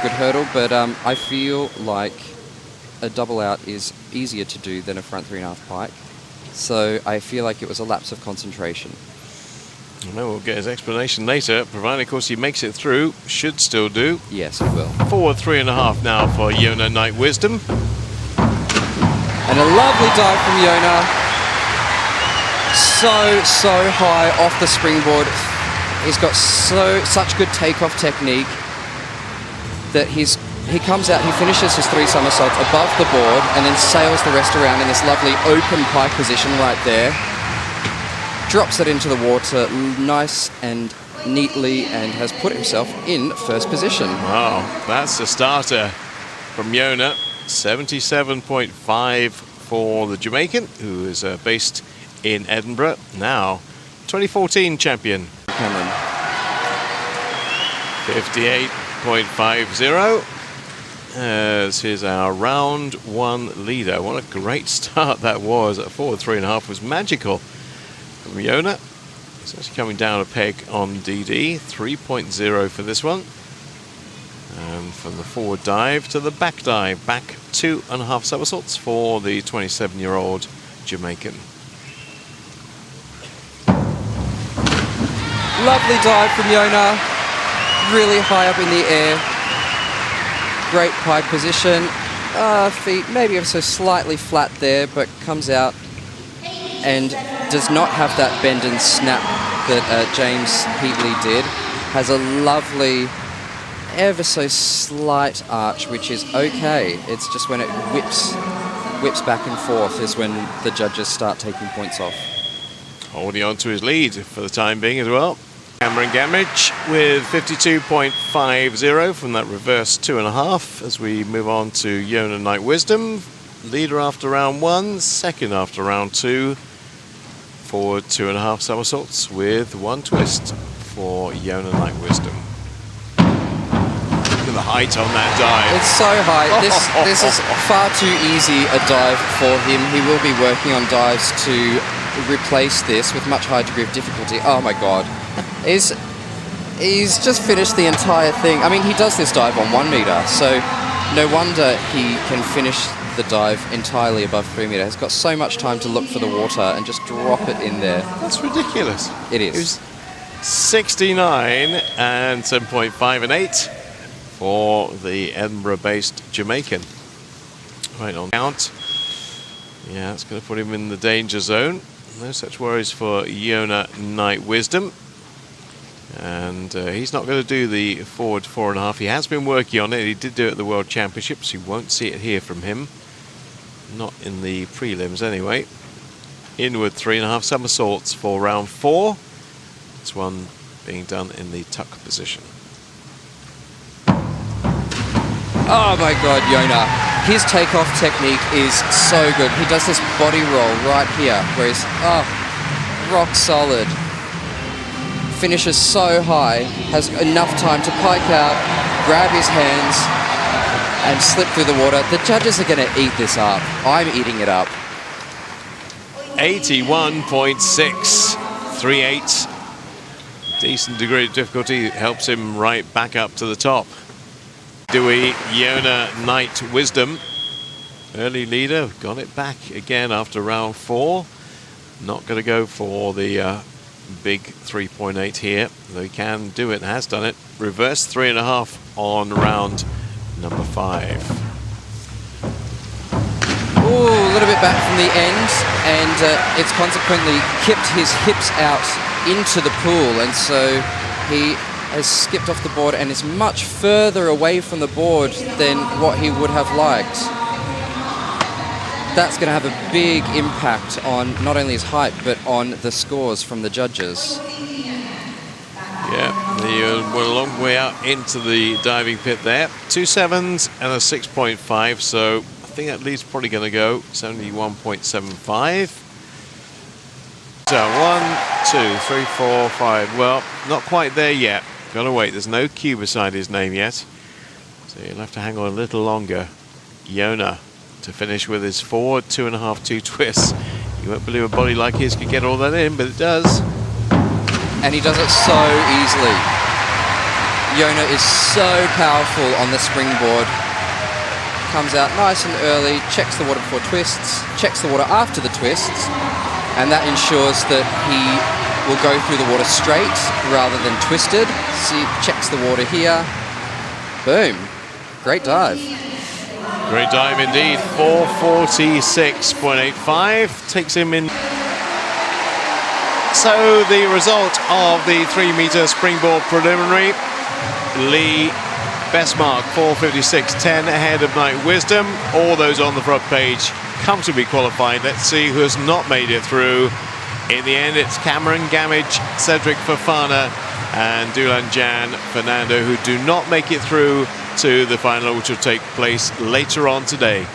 good hurdle, but I feel like a double out is easier to do than a front 3.5 pike. So I feel like it was a lapse of concentration. Well, we'll get his explanation later, provided, of course, he makes it through. Should still do. Yes, it will. Forward 3.5 now for Yona Night Wisdom. And a lovely dive from Yona. So high off the springboard. He's got such good takeoff technique that he comes out, he finishes his 3 somersaults above the board and then sails the rest around in this lovely open pike position right there. Drops it into the water nice and neatly and has put himself in first position. Wow, that's the starter from Yona. 77.5 for the Jamaican, who is based in Edinburgh. Now, 2014 champion. Cameron. 58.50 as is our round 1 leader. What a great start that was. At forward 3.5 was magical from Yona. He's actually coming down a peg on DD. 3.0 for this one. And from the forward dive to the back dive. Back 2.5 somersaults for the 27-year-old Jamaican. Lovely dive from Yona. Really high up in the air. Great pike position. Feet maybe ever so slightly flat there, but comes out and does not have that bend and snap that James Heatley did. Has a lovely, ever so slight arch, which is okay. It's just when it whips back and forth is when the judges start taking points off. Holding on to his lead for the time being as well. Cameron Gamage with 52.50 from that reverse 2.5 as we move on to Yona Night Wisdom. Leader after round 1, second after round 2. Forward 2.5 somersaults with 1 twist for Yona Night Wisdom. Look at the height on that dive. It's so high. This is far too easy a dive for him. He will be working on dives to replace this with much higher degree of difficulty. Oh my God. He's just finished the entire thing. I mean, he does this dive on 1 meter, so no wonder he can finish the dive entirely above 3 meter. He's got so much time to look for the water and just drop it in there. That's ridiculous. It is. It was 69 and 7.5 and 8 for the Edinburgh-based Jamaican. Right on count. Yeah, that's going to put him in the danger zone. No such worries for Yona Night Wisdom. And he's not going to do the forward 4.5. He has been working on it. He did do it at the World Championships. You won't see it here from him. Not in the prelims anyway. Inward 3.5 somersaults for round 4. This one being done in the tuck position. Oh my God, Yona. His takeoff technique is so good. He does this body roll right here where he's rock solid. Finishes so high, has enough time to pike out, grab his hands, and slip through the water. The judges are going to eat this up. I'm eating it up. 81.638. Decent degree of difficulty helps him right back up to the top. Dewey, Yona Night Wisdom. Early leader, got it back again after round 4. Not going to go for the big 3.8 here, though he can do it, has done it. Reverse 3.5 on round number 5. Ooh, a little bit back from the end, and it's consequently kipped his hips out into the pool, and so he has skipped off the board and is much further away from the board than what he would have liked. That's going to have a big impact on not only his height, but on the scores from the judges. Yeah, we're a long way out into the diving pit there. 2 7s and a 6.5, so I think that lead's probably going to go 71.75. So 1, 2, 3, 4, 5. Well, not quite there yet. Gotta wait. There's no Q beside his name yet, so you'll have to hang on a little longer. Yona to finish with his forward 2.5 2 twists. You won't believe a body like his could get all that in, but it does. And he does it so easily. Yona is so powerful on the springboard. Comes out nice and early, checks the water before twists, checks the water after the twists, and that ensures that he will go through the water straight rather than twisted. See, checks the water here. Boom. Great dive. Great dive indeed. 446.85 takes him in. So the result of the 3-meter springboard preliminary, Lee, best mark 456.10 ahead of Night Wisdom. All those on the front page comfortably qualified. Let's see who has not made it through. In the end, it's Cameron Gamage, Cedric Fofana and Dulan Jan Fernando who do not make it through to the final, which will take place later on today.